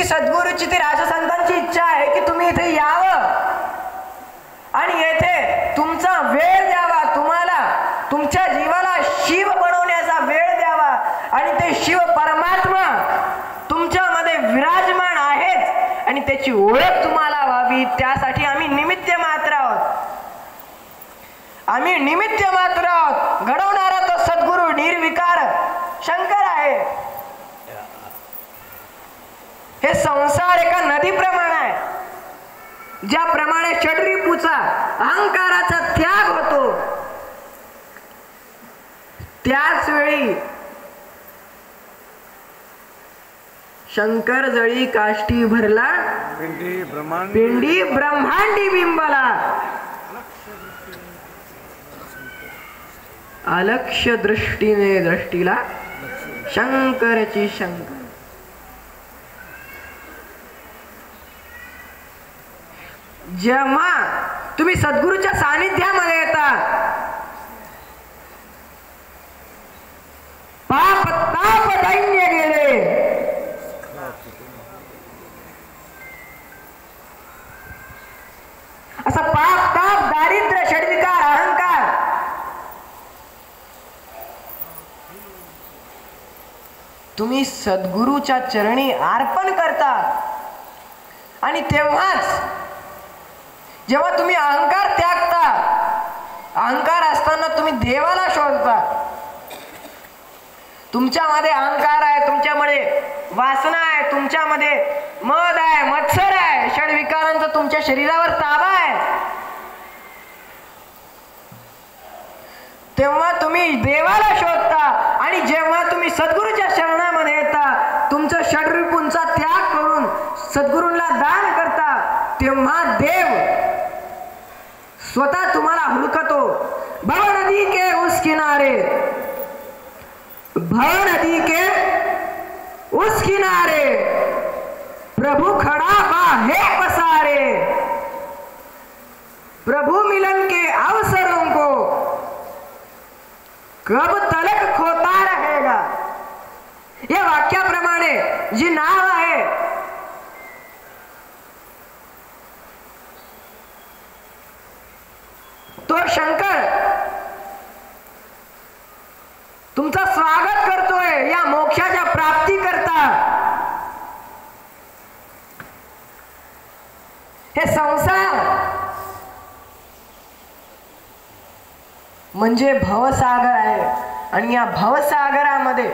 ती सद्गुरूची ती राजसंतांची इच्छा आहे की तुम्ही इथे यावं आणि येथे तुमचा वेळ द्यावा, तुम्हाला तुमच्या जीवाला शिव बनवण्याचा वेळ द्यावा आणि ते शिव परमात्मा तुमच्यामध्ये विराजमान आहेत आणि त्याची ओळख तुम्हाला व्हावी, त्यासाठी आम्ही निमित्त मात्र आहोत. आम्ही निमित्त मात्र आहोत. घडवणारा तो सद्गुरू निर्विकार शंकर आहे. हे संसार एका नदीप्रमाणे आहे. ज्याप्रमाणे षड्रिपूचा अहंकाराचा त्याग होतो, त्याच वेळी शंकर जळी काष्टी भरला पिंडी ब्रह्मांडी बिंबला. अलक्ष दृष्टीने दृष्टीला शंकरची शंकर. जेव्हा तुम्ही सद्गुरूच्या सानिध्यामध्ये येता, पाप ताप दैन्य गेले. असा पाप ताप दारिद्र्य षड्विकार अहंकार तुम्ही सद्गुरूच्या चरणी अर्पण करता. आणि तेव्हाच जेव्हा तुम्ही अहंकार त्यागता, अहंकार असताना तुम्ही देवाला शोधता. तुमच्यामध्ये अहंकार आहे, तुमच्यामध्ये वासना आहे, तुमच्यामध्ये मद आहे, मत्सर आहे, षड्विकारांचा तुमच्या शरीरावर ताबा आहे. तेव्हा तुम्ही देवाला शोधता आणि जेव्हा तुम्ही सद्गुरूच्या शरणामध्ये येता, तुमचं षड्रिपूंचा त्याग करून सद्गुरूंना दान करता, तेव्हा देव स्वतः तुम्हाला हुडकतो. भव नदी के उस किनारे, भव नदी के उस किनारे प्रभु खड़ा बाहे पसारे. प्रभु मिलन के अवसरों को कब तलक खोता रहेगा. या वाक्याप्रमाणे जी नाव आहे, तो शंकर तुमचं स्वागत करतोय या मोक्षाच्या प्राप्ती करता. हे संसार म्हणजे भवसागर आहे आणि या भवसागरामध्ये